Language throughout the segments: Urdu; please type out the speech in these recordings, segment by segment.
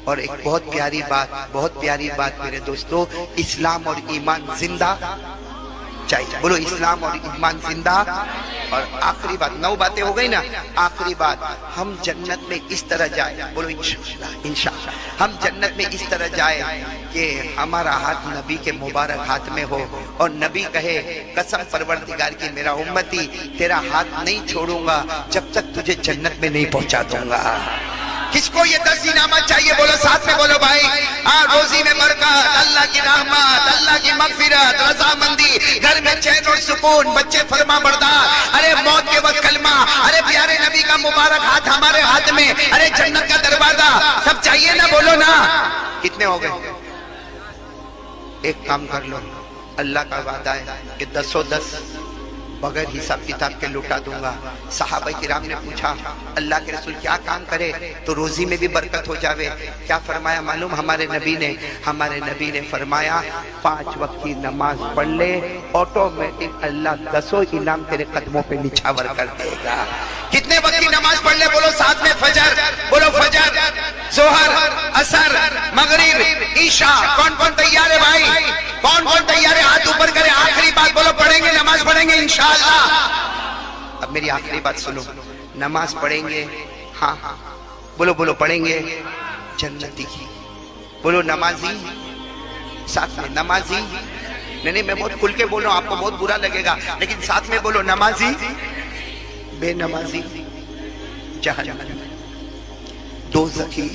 اور ایک بہت پیاری بات میرے دوستو، اسلام اور ایمان زندہ چاہیے، بولو اسلام اور ایمان زندہ۔ اور آخری بات، 9 باتیں ہو گئی نا، آخری بات، ہم جنت میں اس طرح جائیں، بولو انشاءاللہ ہم جنت میں اس طرح جائیں کہ ہمارا ہاتھ نبی کے مبارک ہاتھ میں ہو، اور نبی کہے قسم پروردگار کی میرا امتی تیرا ہاتھ نہیں چھوڑوں گا جب تک تجھے جنت میں نہیں پہنچا دوں گا۔ کس کو یہ 10 انعامات چاہیے؟ بولو ساتھ میں بولو بھائی، روزی میں برکت، اللہ کی رحمت، اللہ کی مغفرت، رضامندی، گھر میں چین اور سکون، بچے فرما بردار، ارے موت کے وقت کلمہ، ارے پیارے نبی کا مبارک ہاتھ ہمارے ہاتھ میں، ارے جنت کا دروازہ، سب چاہیے نا؟ بولو نا۔ کتنے ہو گئے؟ ایک کام کر لو، اللہ کا وعدہ ہے کہ 10 بغیر حساب کتاب کے لوٹا دوں گا۔ صحابہ کرام نے پوچھا اللہ کے رسول کیا کام کرے تو روزی میں بھی برکت ہو جاوے؟ کیا فرمایا معلوم ہمارے نبی نے فرمایا 5 وقت کی نماز پڑھ لے، آٹومیٹک اللہ 10 انعام تیرے قدموں پہ نچھاور کر دے گا۔ کتنے وقت کی نماز پڑھ لے؟ بولو ساتھ میں فجر، بولو فجر، ظہر، عصر، مغرب، عشاء۔ کون کون تیار ہے بھائی؟ کون کون تیار ہے؟ ہاتھ اوپر کرے۔ آخری بات بولو، پڑھیں گے نماز پڑھیں گے انشاءاللہ۔ اب میری آخری بات سنو، نماز پڑھیں گے، ہاں بولو بولو، پڑھیں گے جنتی کی، بولو نمازی، ساتھ میں نمازی، نہیں میں بہت کھل کے بول رہا ہوں، آپ کو بہت برا لگے گا لیکن ساتھ میں بولو نمازی، بے نمازی جہنم، دوزخی،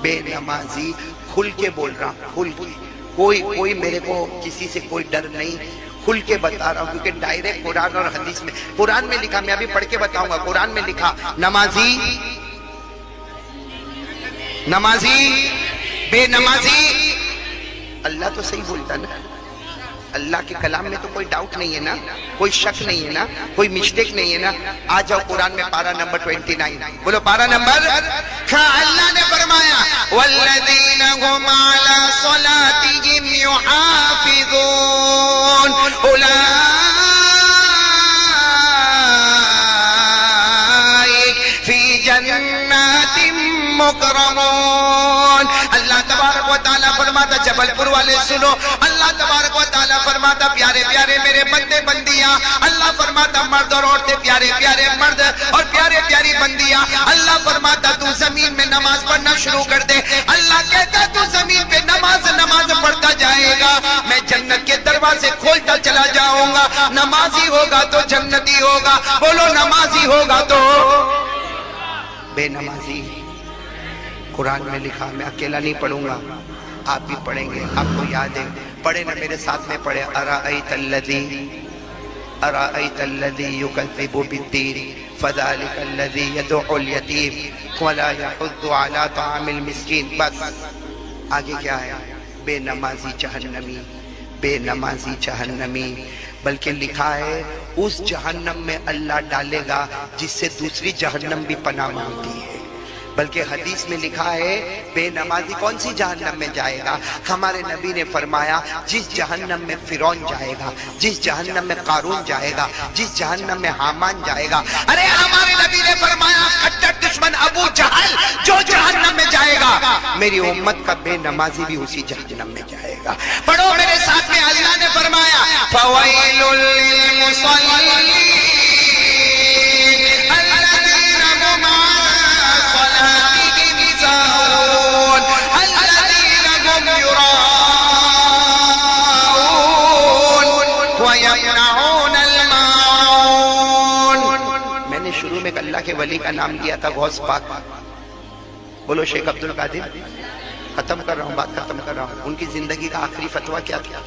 بے نمازی، کھل کے بول رہا ہوں، کھل کے، کوئی میرے کو کسی سے کوئی ڈر نہیں، کھل کے بتا رہا ہوں کیونکہ ڈائریکٹ قرآن اور حدیث میں، قرآن میں لکھا، میں ابھی پڑھ کے بتاؤں گا، قرآن میں لکھا نمازی، نمازی، بے نمازی۔ اللہ تو صحیح بولتا نا، اللہ کے کلام میں تو کوئی ڈاؤٹ نہیں ہے نا، کوئی شک نہیں ہے نا، کوئی مسٹیک نہیں ہے نا۔ آ جاؤ قرآن میں پارہ نمبر 29، بولو پارہ نمبر، اللہ نے فرمایا والذین هم علی صلاتهم یحافظون اولئک فی جنات مکرمون۔ اللہ تبارک و تعالیٰ فرماتا، جبل پور والے سنو، اللہ تبارک و تعالیٰ فرماتا پیارے پیارے میرے بندے بندیاں، اللہ فرماتا مرد اور عورتیں، پیارے پیارے مرد اور پیارے پیاری بندیاں، اللہ فرماتا تو زمین میں نماز پڑھنا شروع کر دے۔ اللہ کہتا تو زمین پہ نماز پڑھتا جائے گا، میں جنت کے دروازے کھولتا چلا جاؤں گا۔ نمازی ہوگا تو جنتی ہوگا، بولو نمازی ہوگا تو بے نمازی۔ قرآن میں لکھا، میں اکیلا نہیں پڑھوں گا، آپ بھی پڑھیں گے، آپ کو یاد ہے، پڑھے نا میرے ساتھ میں پڑھے، ارائیت الذی یکذب بالدین فذلک الذی یدعو الیتیم ولا یحض علی طعام المسکین۔ بس آگے کیا ہے؟ بے نمازی جہنمی، بے نمازی جہنمی، بلکہ لکھا ہے اس جہنم میں اللہ ڈالے گا جس سے دوسری جہنم بھی پناہ مانگتی ہے۔ بلکہ حدیث میں لکھا ہے بے نمازی کون سی جہنم میں جائے گا؟ ہمارے نبی نے فرمایا جس جہنم میں فرعون جائے گا، جس جہنم میں قارون جائے گا، جس جہنم میں حامان جائے گا، ارے ہمارے نبی نے فرمایا کٹر دشمن ابو جہل جو جہنم میں جائے گا، میری امت کا بے نمازی بھی اسی جہنم میں جائے گا۔ پڑھو میرے ساتھ میں، اللہ نے فرمایا فویل للمصلین اللہ کے ولی کا نام دیا تھا غوث پاک، بولو شیخ عبد القادر۔ ختم کر رہا ہوں، بات ختم کر رہا ہوں۔ ان کی زندگی کا آخری فتویٰ کیا تھا؟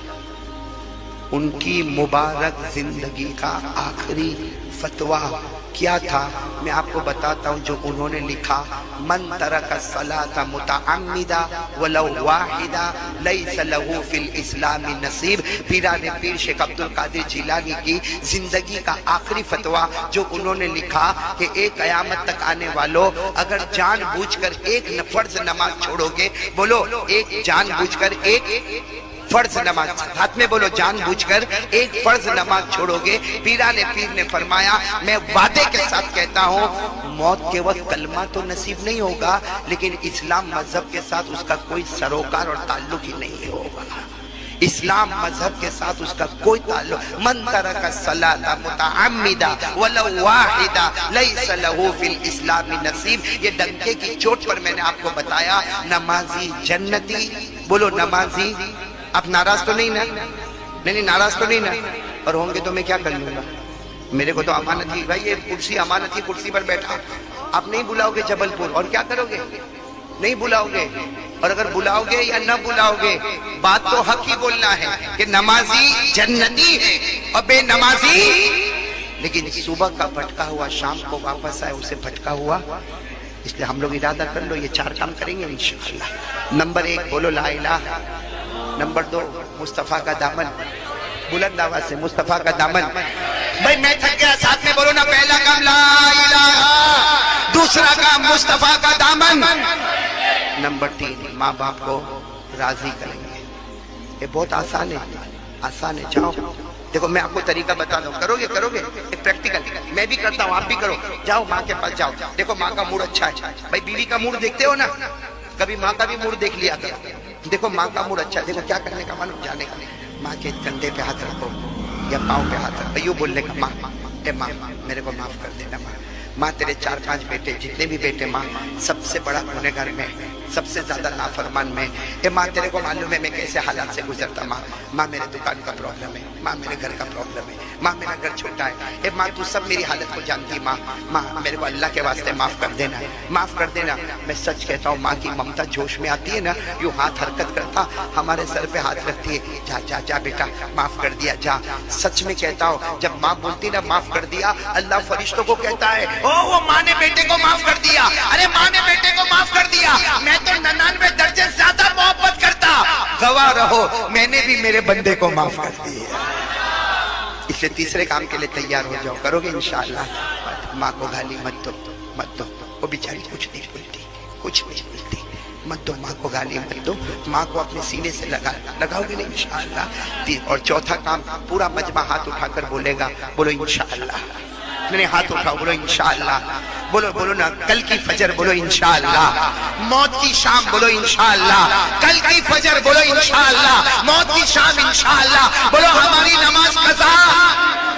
ان کی مبارک زندگی کا آخری فتویٰ کیا تھا؟ میں آپ کو بتاتا ہوں جو انہوں نے لکھا، من ترک الصلاۃ متعمدا ولو واحدا لیس له فی الاسلام نصیب۔ پیران پیر شیخ عبد القادر جیلانی کی زندگی کا آخری فتویٰ جو انہوں نے لکھا کہ ایک قیامت تک آنے والوں اگر جان بوجھ کر ایک فرض نماز چھوڑو گے، بولو ایک جان بوجھ کر ایک فرض نماز ہاتھ میں بولو جان بوجھ کر ایک فرض نماز چھوڑو گے، پیران پیر نے فرمایا میں وعدے کے ساتھ کہتا ہوں موت کے وقت کلمہ تو نصیب نہیں ہوگا لیکن اسلام مذہب کے ساتھ اس کا کوئی سروکار اور تعلق ہی نہیں ہوگا۔ اسلام مذہب کے ساتھ اس کا کوئی تعلق، من ترک الصلاۃ متعمدا ولو واحدا لیس له فی الاسلام نصیب۔ یہ ڈنکے کی چوٹ پر میں نے آپ کو بتایا نمازی جنتی، بولو نمازی۔ آپ ناراض تو نہیں نا؟ نہیں ناراض تو نہیں نا؟ اور ہوں گے تو میں کیا کر لوں گا؟ میرے کو تو امانت ہی، بھائی یہ کرسی امانت ہی، کرسی پر بیٹھا آپ نہیں بلاؤ گے جبل پور، اور کیا کرو گے؟ نہیں بلاؤ گے، اور اگر بلاؤ گے یا نہ بلاؤ گے بات تو حق ہی بولنا ہے کہ نمازی جنتی ہے اور بے نمازی، لیکن صبح کا بھٹکا ہوا شام کو واپس آئے اسے بھٹکا ہوا۔ اس لئے ہم لوگ ارادہ کر لو یہ 4 کام کریں گے انشاءاللہ۔ نمبر 1 بولو لا الہ، نمبر 2 مصطفیٰ کا دامن، بلند آواز سے مصطفیٰ کا دامن۔ بھائی میں تھک گیا، ساتھ میں بولو نا، پہلا کام لا الہ، دوسرا کام مصطفیٰ کا دامن، نمبر 3 ماں باپ کو راضی کریں گے۔ یہ بہت آسان ہے، آسان ہے۔ جاؤ دیکھو میں آپ کو طریقہ بتا دوں، کرو گے پریکٹیکل، میں بھی کرتا ہوں آپ بھی کرو۔ جاؤ ماں کے پاس جاؤ، دیکھو ماں کا موڈ اچھا ہے، بھائی بیوی کا موڈ دیکھتے ہو نا، کبھی ماں کا بھی موڈ دیکھ لیا کرو۔ دیکھو ماں کا موڈ اچھا ہے، دیکھو کیا کرنے کا معلوم، جانے کا ماں کے کندھے پہ ہاتھ رکھو یا پاؤں پہ ہاتھ رکھو، یوں بولنے کا ماں اے ماں میرے کو معاف کر دینا، ماں تیرے 4-5 بیٹے جتنے بھی بیٹے ماں سب سے بڑا گنہگار میں، سب سے زیادہ نافرمان میں، اے ماں تیرے کو معلوم ہے میں کیسے حالات سے گزرتا، ماں میرے دکان کا پرابلم ہے، ماں میرے گھر کا پرابلم ہے، ماں میرا گھر چھوٹا ہے، اے ماں تو سب میری حالت کو جانتی، ماں میرے کو اللہ کے واسطے معاف کر دینا، معاف کر دینا۔ میں سچ کہتا ہوں ماں کی ممتا جوش میں آتی ہے نا، یوں ہاتھ حرکت کرتا ہمارے سر پہ ہاتھ رکھتی ہے، جا جا جا بیٹا معاف کر دیا جا۔ سچ میں کہتا ہوں جب ماں بولتی نا معاف کر دیا، اللہ فرشتوں کو کہتا ہے او وہ ماں نے بیٹے کو معاف کر دیا، ارے ماں نے بیٹے کو معاف کر دیا، میں تو 99 درجے زیادہ محبت کرتا، گواہ رہو میں نے بھی میرے بندے کو معاف کر دیا۔ اس لیے تیسرے کام کے لیے تیار ہو جاؤ، کرو گے انشاءاللہ۔ ماں کو گالی مت دو، وہ بیچاری کچھ نہیں بولتی، کچھ نہیں بولتی، مت دو ماں کو گالی مت دو، ماں کو اپنے سینے سے لگاؤ گے نہیں انشاءاللہ۔ اور چوتھا کام پورا مجمع ہاتھ اٹھا کر بولے گا، بولو انشاءاللہ، میں نے ہاتھ اٹھاؤ بولو انشاءاللہ، بولو نا کل کی فجر بولو انشاءاللہ، موت کی شام بولو انشاءاللہ، کل کی فجر بولو انشاءاللہ، موت کی شام انشاءاللہ، بولو ہماری نماز قضا،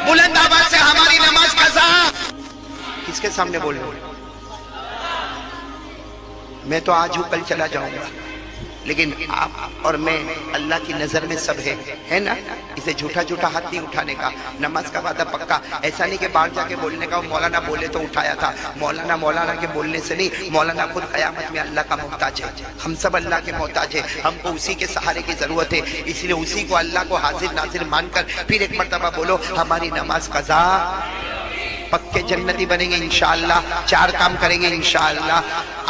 بلند آواز سے ہماری نماز قضا۔ کس کے سامنے بول رہے ہو؟ میں تو آج ہوں کل چلا جاؤں گا، لیکن آپ اور میں اللہ کی نظر میں سب ہے نا، اسے جھوٹا ہاتھ نہیں اٹھانے کا، نماز کا وعدہ پکا، ایسا نہیں کہ باہر جا کے بولنے کا مولانا بولے تو اٹھایا تھا، مولانا کے بولنے سے نہیں، مولانا خود قیامت میں اللہ کا محتاج ہے، ہم سب اللہ کے محتاج ہیں، ہم کو اسی کے سہارے کی ضرورت ہے، اس لیے اسی کو اللہ کو حاضر ناظر مان کر پھر ایک مرتبہ بولو ہماری نماز قضا، پکے جنتی بنیں گے انشاءاللہ، 4 کام کریں گے انشاءاللہ،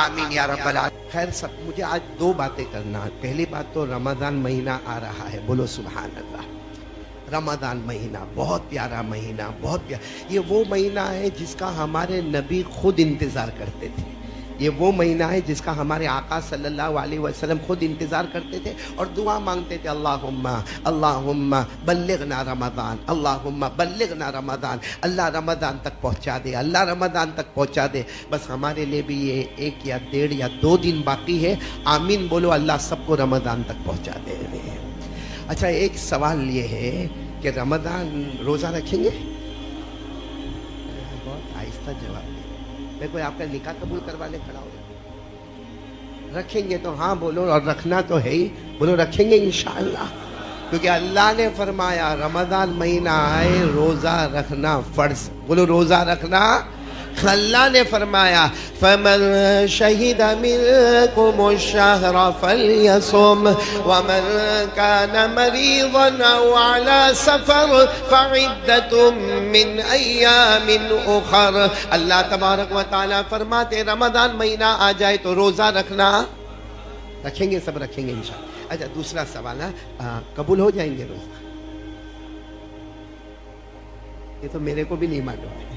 آمین یا رب العالمین۔ خیر سب مجھے آج 2 باتیں کرنا ہے۔ پہلی بات تو رمضان مہینہ آ رہا ہے، بولو سبحان اللہ۔ رمضان مہینہ بہت پیارا مہینہ، بہت پیارا، یہ وہ مہینہ ہے جس کا ہمارے نبی خود انتظار کرتے تھے، یہ وہ مہینہ ہے جس کا ہمارے آقا صلی اللہ علیہ وسلم خود انتظار کرتے تھے اور دعا مانگتے تھے، اللہم بلغنا رمضان، اللہم بلغنا رمضان، اللہ رمضان تک پہنچا دے، اللہ رمضان تک پہنچا دے۔ بس ہمارے لیے بھی یہ 1 یا 1.5 یا 2 دن باقی ہے، آمین بولو، اللہ سب کو رمضان تک پہنچا دے۔ اچھا ایک سوال یہ ہے کہ رمضان روزہ رکھیں گے؟ بہت آہستہ جواب دیں، میں کوئی آپ کا نکاح قبول کروانے کھڑا ہو، رکھیں گے تو ہاں بولو، اور رکھنا تو ہے ہی، بولو رکھیں گے انشاءاللہ، کیونکہ اللہ نے فرمایا رمضان مہینہ آئے روزہ رکھنا فرض، بولو روزہ رکھنا، اللہ نے فرمایا فَمَنْ شَهِدَ مِنْكُمُ الشَّهْرَ فَلْيَصُمْ وَمَنْ كَانَ مَرِيضًا أَوْ عَلَى سَفَرٍ فَعِدَّةٌ مِّنْ أَيَّامٍ أُخَرَ۔ اللہ تبارک و تعالیٰ فرماتے رمضان مہینہ آ جائے تو روزہ رکھنا، رکھیں گے سب، رکھیں گے انشاءاللہ۔ اچھا دوسرا سوال ہے، قبول ہو جائیں گے روزہ؟ یہ تو میرے کو بھی نہیں معلوم ہے،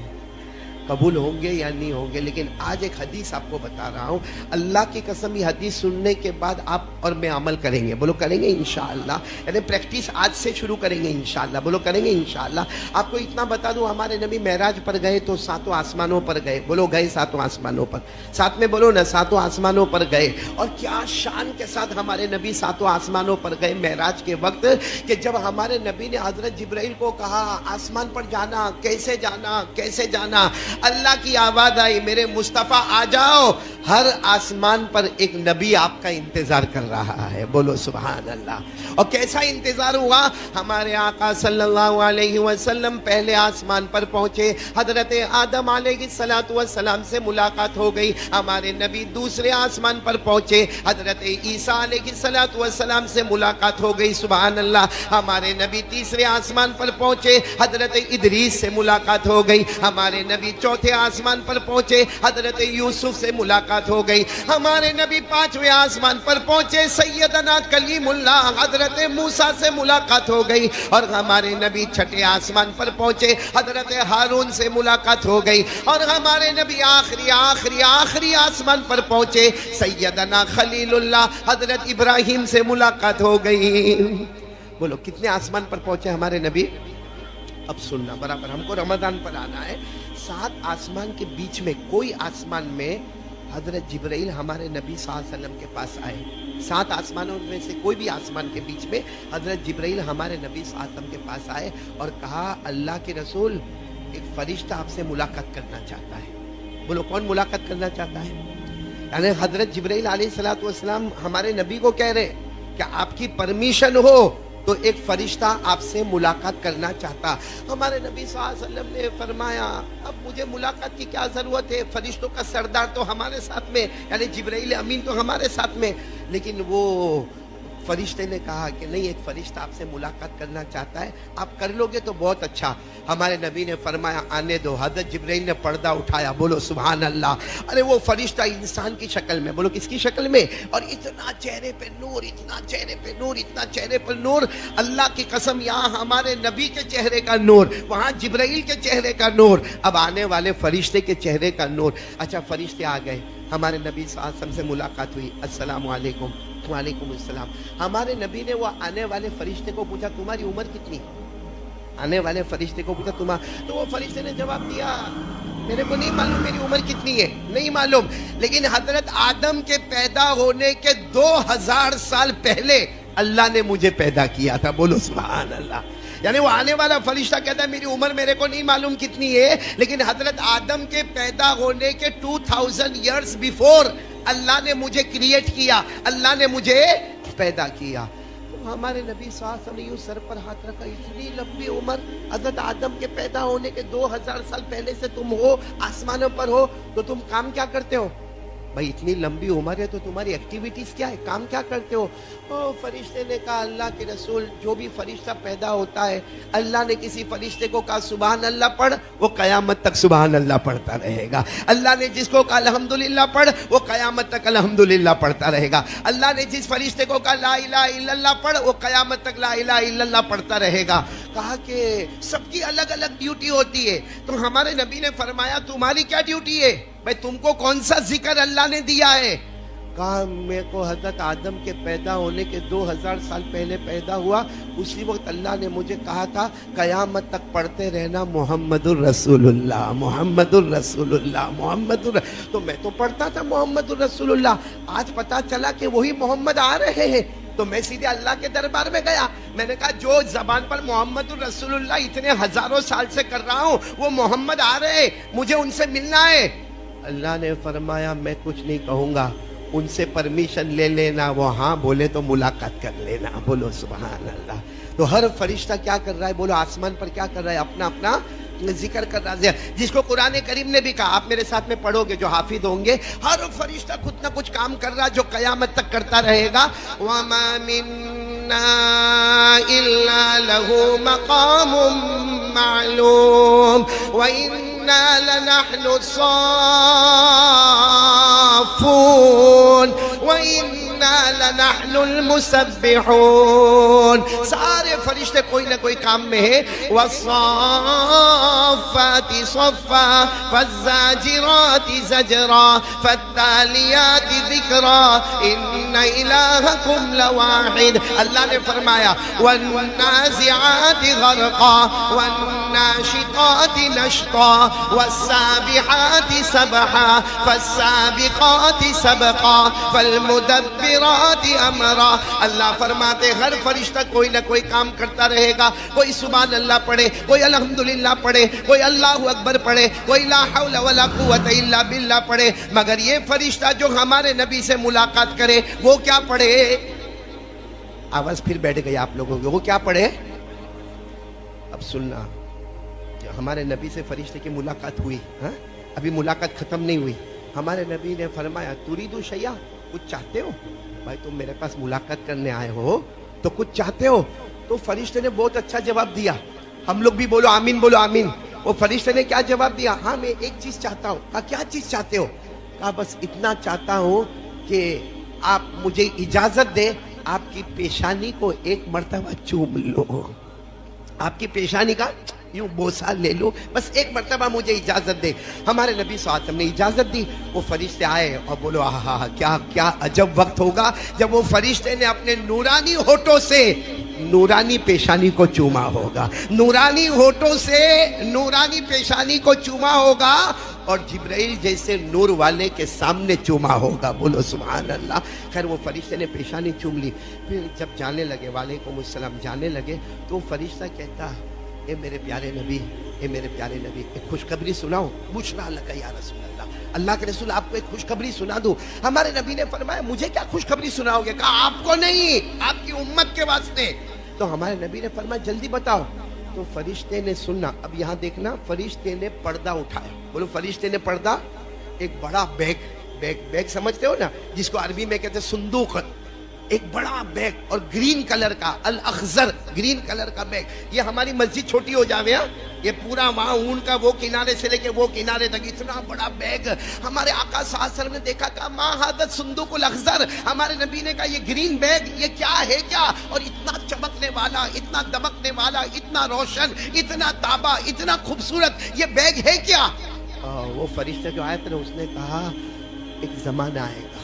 قبول ہوں گے یا نہیں ہوں گے. لیکن آج ایک حدیث آپ کو بتا رہا ہوں, اللہ کی قسم یہ حدیث سننے کے بعد آپ اور میں عمل کریں گے. بولو کریں گے انشاءاللہ, یعنی پریکٹس آج سے شروع کریں گے انشاءاللہ. بولو کریں گے انشاءاللہ. آپ کو اتنا بتا دوں, ہمارے نبی معراج پر گئے تو 7 آسمانوں پر گئے. بولو گئے 7 آسمانوں پر, ساتھ میں بولو نا 7 آسمانوں پر گئے. اور کیا شان کے ساتھ ہمارے نبی 7 آسمانوں پر گئے معراج کے وقت, کہ جب ہمارے نبی نے حضرت جبرائیل کو کہا آسمان پر جانا, کیسے جانا کیسے جانا, اللہ کی آواز آئی میرے مصطفیٰ آ جاؤ, ہر آسمان پر ایک نبی آپ کا انتظار کر رہا ہے. بولو سبحان اللہ. اور کیسا انتظار ہوا, ہمارے آقا صلی اللہ علیہ وسلم پہلے آسمان پر پہنچے, حضرت آدم علیہ السلام سے ملاقات ہو گئی. ہمارے نبی دوسرے آسمان پر پہنچے, حضرت عیسیٰ علیہ السلام سے ملاقات ہو گئی. سبحان اللہ. ہمارے نبی تیسرے آسمان پر پہنچے, حضرت ادریس سے ملاقات ہو گئی. ہمارے نبی چوتھے آسمان پر پہنچے, حضرت یوسف سے ملاقات ہو گئی. ہمارے نبی 5ویں آسمان پر پہنچے, سیدنا کلیم اللہ حضرت موسیٰ سے ملاقات ہو گئی. اور ہمارے نبی 6 آسمان پر پہنچے, حضرت ہارون سے ملاقات ہو گئی. اور ہمارے نبی آخری آسمان پر پہنچے, سیدنا خلیل اللہ حضرت ابراہیم سے ملاقات ہو گئی. بولو کتنے آسمان پر پہنچے ہمارے نبی؟ اب سننا برابر, ہم کو رمضان پر آنا ہے. 7 آسمان کے بیچ میں کوئی آسمان میں حضرت جبرائیل ہمارے نبی صلی اللہ علیہ وسلم کے پاس آئے. 7 آسمانوں میں سے کوئی بھی آسمان کے بیچ میں حضرت جبرائیل ہمارے نبی صلی اللہ علیہ وسلم کے پاس آئے اور کہا اللہ کے رسول ایک فرشتہ آپ سے ملاقات کرنا چاہتا ہے. بولو کون ملاقات کرنا چاہتا ہے؟ یعنی حضرت جبرائیل علیہ السلام ہمارے نبی کو کہہ رہے کہ آپ کی پرمیشن ہو تو ایک فرشتہ آپ سے ملاقات کرنا چاہتا. ہمارے نبی صلی اللہ علیہ وسلم نے فرمایا اب مجھے ملاقات کی کیا ضرورت ہے, فرشتوں کا سردار تو ہمارے ساتھ میں, یعنی جبرائیل امین تو ہمارے ساتھ میں. لیکن وہ فرشتے نے کہا کہ نہیں, ایک فرشتہ آپ سے ملاقات کرنا چاہتا ہے, آپ کر لو گے تو بہت اچھا. ہمارے نبی نے فرمایا آنے دو. حضرت جبرائیل نے پردہ اٹھایا. بولو سبحان اللہ. ارے وہ فرشتہ انسان کی شکل میں, بولو کس کی شکل میں, اور اتنا چہرے پہ نور, اتنا چہرے پہ نور, اتنا چہرے پر نور. اللہ کی قسم یہاں ہمارے نبی کے چہرے کا نور, وہاں جبرائیل کے چہرے کا نور, اب آنے والے فرشتے کے چہرے کا نور. اچھا فرشتے آ گئے, ہمارے نبی صلی اللہ علیہ وسلم سے ملاقات ہوئی. السلام علیکم. وعلیکم السلام. ہمارے نبی نے وہ آنے والے فرشتے کو پوچھا تمہاری عمر کتنی؟ آنے والے فرشتے کو پوچھا تو وہ فرشتے نے جواب دیا میرے کو نہیں معلوم میری عمر کتنی ہے, نہیں معلوم. لیکن حضرت آدم کے پیدا ہونے کے 2000 سال پہلے اللہ نے مجھے پیدا کیا تھا. بولو سبحان اللہ. یعنی وہ آنے والا فرشتہ کہتا ہے میری عمر میرے کو نہیں معلوم کتنی ہے, لیکن حضرت آدم کے پیدا ہونے کے 2000 ایئرز بیفور اللہ نے مجھے کریٹ کیا, اللہ نے مجھے پیدا کیا. تو ہمارے نبی صلی اللہ علیہ وسلم نے یوں سر پر ہاتھ رکھا, اتنی لمبی عمر, حضرت آدم کے پیدا ہونے کے 2000 سال پہلے سے تم ہو, آسمانوں پر ہو, تو تم کام کیا کرتے ہو؟ بھائی اتنی لمبی عمر ہے تو تمہاری ایکٹیویٹیز کیا ہے, کام کیا کرتے ہو؟ فرشتے نے کہا اللہ کے رسول جو بھی فرشتہ پیدا ہوتا ہے اللہ نے کسی فرشتے کو کہا سبحان اللہ پڑھ, وہ قیامت تک سبحان اللہ پڑھتا رہے گا. اللہ نے جس کو کہا الحمدللہ پڑھ, وہ قیامت تک الحمدللہ پڑھتا رہے گا. اللہ نے جس فرشتے کو کہا لا الہ الا اللہ پڑھ, وہ قیامت تک لا الہ الا اللہ پڑھتا رہے گا. کہا کہ سب کی الگ الگ ڈیوٹی ہوتی ہے. تو ہمارے نبی نے فرمایا تمہاری کیا ڈیوٹی ہے بھائی, تم کو کون سا ذکر اللہ نے دیا ہے؟ کہا میرے کو حضرت آدم کے پیدا ہونے کے 2000 سال پہلے پیدا ہوا, اسی وقت اللہ نے مجھے کہا تھا قیامت تک پڑھتے رہنا محمد الرسول اللہ, محمد الرسول اللہ, محمد تو میں تو پڑھتا تھا محمد الرسول اللہ. آج پتا چلا کہ وہی محمد آ رہے ہیں, تو میں سیدھے اللہ کے دربار میں گیا. میں نے کہا جو زبان پر محمد الرسول اللہ اتنے ہزاروں سال سے کر رہا ہوں, وہ محمد آ رہے ہیں, مجھے ان سے ملنا ہے. اللہ نے فرمایا میں کچھ نہیں کہوں گا, ان سے پرمیشن لے لینا, وہ ہاں بولے تو ملاقات کر لینا. بولو سبحان اللہ. تو ہر فرشتہ کیا کر رہا ہے؟ بولو آسمان پر کیا کر رہا ہے؟ اپنا اپنا ذکر کر رہا ہے, جس کو قرآن کریم نے بھی کہا, آپ میرے ساتھ میں پڑھو گے جو حافظ ہوں گے, ہر فرشتہ کچھ نہ کچھ کام کر رہا جو قیامت تک کرتا رہے گا. وَمَا مِنَّا إِلَّا لَهُ مَقَامٌ مَعْلُومٌ وَإِنَّا لَنَحْنُ الصَّافُّونَ وَإِنَّا وَإِنَّا لَنَحْنُ الْمُسَبِّحُونَ. سارے فرشتے کوئی نہ کوئی کام میں ہے. وَالصَّافَّاتِ صَفًّا فَالزَّاجِرَاتِ زَجْرًا فَالتَّالِيَاتِ ذِكْرًا إِنَّ إِلَٰهَكُمْ لَوَاحِدٌ. اللہ نے فرمایا وَالنَّازِعَاتِ غَرْقًا وَالنَّاشِطَاتِ نَشْطًا وَالسَّابِحَاتِ سَبْحًا فَالسَّابِقَاتِ سَبْقًا فَالْمُدَبِّرَاتِ أَمْرًا. اللہ فرماتے ہر فرشتہ کوئی نہ کوئی کام کرتا رہے گا. کوئی سبحان اللہ پڑھے, کوئی الحمدللہ پڑھے, کوئی اللہ اکبر پڑھے, کوئی لا حول ولا قوت الا باللہ پڑھے, مگر یہ فرشتہ جو ہمارے نبی سے ملاقات کرے وہ کیا پڑھے؟ آواز پھر بیٹھ گئی آپ لوگوں کی. وہ کیا پڑھے؟ اب سننا, ہمارے نبی سے فرشتے کی ملاقات ہوئی, ہاں ابھی ملاقات ختم نہیں ہوئی. ہمارے نبی نے فرمایا تریدو شیئا, کچھ چاہتے ہو؟ بھائی تم میرے پاس ملاقات کرنے آئے ہو تو کچھ چاہتے ہو؟ تو فرشتے نے بہت اچھا جواب دیا. ہم لوگ بھی بولو آمین, بولو آمین. وہ فرشتے نے کیا جواب دیا؟ ہاں میں ایک چیز چاہتا ہوں. کہا کیا چیز چاہتے ہو؟ کہا بس اتنا چاہتا ہوں کہ آپ مجھے اجازت دیں آپ کی پیشانی کو ایک مرتبہ چوم لو, آپ کی پیشانی کا یوں بوسہ لے لو, بس ایک مرتبہ مجھے اجازت دے. ہمارے نبی صلی اللہ علیہ وسلم نے اجازت دی. وہ فرشتے آئے اور بولو آہا کیا کیا عجب وقت ہوگا جب وہ فرشتے نے اپنے نورانی ہونٹوں سے نورانی پیشانی کو چوما ہوگا, نورانی ہونٹوں سے نورانی پیشانی کو چوما ہوگا اور جبرائیل جیسے نور والے کے سامنے چوما ہوگا. بولو سبحان اللہ. خیر وہ فرشتے نے پیشانی چوم لی. پھر جب جانے لگے, وعلیکم السلام, جانے لگے تو فرشتہ کہتا اے میرے پیارے نبی, اے میرے پیارے نبی, ایک خوشخبری سناؤ. بشریٰ لک یا رسول اللہ, اللہ کے رسول آپ کو ایک خوشخبری سنا دوں. ہمارے نبی نے فرمایا مجھے کیا خوشخبری سناؤ گے؟ کہا آپ کو نہیں, آپ کی امت کے واسطے. تو ہمارے نبی نے فرمایا جلدی بتاؤ. تو فرشتے نے سننا. اب یہاں دیکھنا, فرشتے نے پردہ اٹھایا. بولو فرشتے نے پردہ, ایک بڑا بیگ, بیگ سمجھتے ہو نا جس کو عربی میں کہتے ہیں صندوق, ایک بڑا بیگ اور گرین کلر کا, الاخضر گرین کلر کا بیگ. یہ ہماری مسجد چھوٹی ہو جاوے, یہ پورا وہاں اون کا وہ کنارے سے لے کے وہ کنارے تک اتنا بڑا بیگ. ہمارے آقا صلی اللہ علیہ وسلم نے دیکھا, کہا ما حادث صندوق الاخضر. ہمارے نبی نے کہا یہ گرین بیگ یہ کیا ہے کیا؟ اور اتنا چمکنے والا, اتنا دمکنے والا, اتنا روشن, اتنا تابع, اتنا خوبصورت یہ بیگ ہے کیا؟ وہ فرشتہ جو آیا تھا اس نے کہا ایک زمانہ آئے گا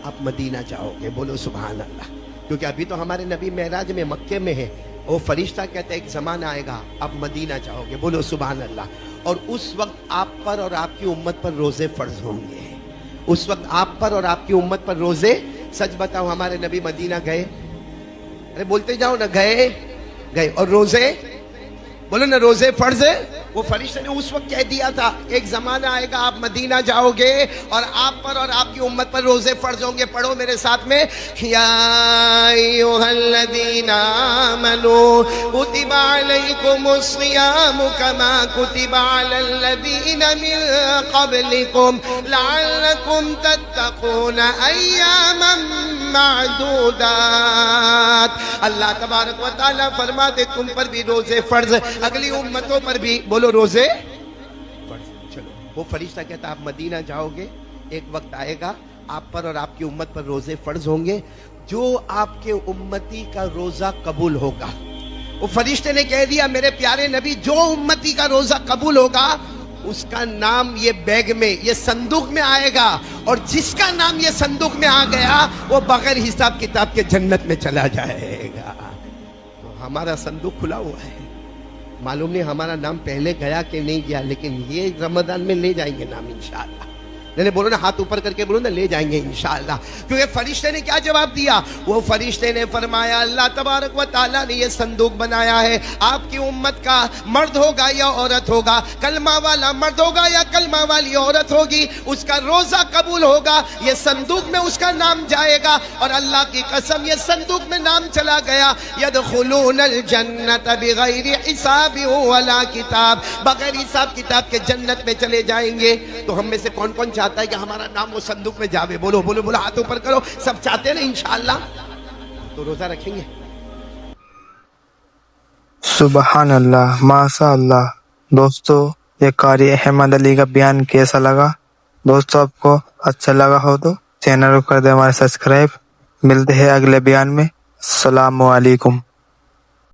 آپ مدینہ جاؤ گے. بولو سبحان اللہ. کیونکہ ابھی تو ہمارے نبی معراج میں مکے میں ہے. وہ فرشتہ کہتا ہے ایک زمانہ آئے گا آپ مدینہ جاؤ گے. بولو سبحان اللہ. اور اس وقت آپ پر اور آپ کی امت پر روزے فرض ہوں گے. اس وقت آپ پر اور آپ کی امت پر روزے. سچ بتاؤ ہمارے نبی مدینہ گئے؟ ارے بولتے جاؤ نا, گئے اور روزے, بولو نا روزے فرض ہے. وہ فرشتے نے اس وقت کہہ دیا تھا ایک زمانہ آئے گا آپ مدینہ جاؤ گے اور آپ پر اور آپ کی امت پر روزے فرض ہوں گے. پڑھو میرے ساتھ میں, یا ایھا الذین آمنوا کتب علیکم الصیام کما کتب علی الذین من قبلکم لعلکم تتقون ایاما معدودات. اللہ تبارک و تعالیٰ فرماتے تم پر بھی روزے فرض, اگلی امتوں پر بھی. بولو روزے فرض. چلو وہ فرشتہ کہتا آپ مدینہ جاؤ گے, ایک وقت آئے گا آپ پر اور آپ کی امت پر روزے فرض ہوں گے. جو آپ کے امتی کا روزہ قبول ہوگا, وہ فرشتے نے کہہ دیا میرے پیارے نبی جو امتی کا روزہ قبول ہوگا اس کا نام یہ بیگ میں, یہ صندوق میں آئے گا, اور جس کا نام یہ صندوق میں آ گیا وہ بغیر حساب کتاب کے جنت میں چلا جائے گا. تو ہمارا صندوق کھلا ہوا ہے. معلوم نہیں ہمارا نام پہلے گیا کہ نہیں گیا, لیکن یہ رمضان میں لے جائیں گے نام انشاءاللہ. نہیں بولو نا, ہاتھ اوپر کر کے بولو نا, لے جائیں گے انشاءاللہ. کیونکہ فرشتے نے کیا جواب دیا؟ وہ فرشتے نے فرمایا اللہ تبارک و تعالیٰ نے یہ صندوق بنایا ہے, آپ کی امت کا مرد ہوگا یا عورت ہوگا, کلمہ والا مرد ہوگا یا کلمہ والی عورت ہوگی, اس کا روزہ قبول ہوگا, یہ صندوق میں اس کا نام جائے گا. اور اللہ کی قسم یہ صندوق میں نام چلا گیا, یدخلون الجنت بغیر حساب ولا کتاب, بغیر حساب کتاب کے جنت میں چلے جائیں گے. تو ہم میں سے کون کون چاہتا ہے کہ ہمارا نام وہ صندوق میں جاوے؟ بولو بولو بولو, ہاتھ اوپر کرو. سب چاہتے ہیں نا انشاءاللہ؟ تو روزہ رکھیں گے. سبحان اللہ, ماشاء اللہ. دوستو یہ قاری احمد علی کا بیان کیسا لگا؟ دوستو آپ کو اچھا لگا ہو تو چینل کو کر دیں ہمارے سبسکرائب. ملتے ہیں اگلے بیان میں۔ السلام علیکم۔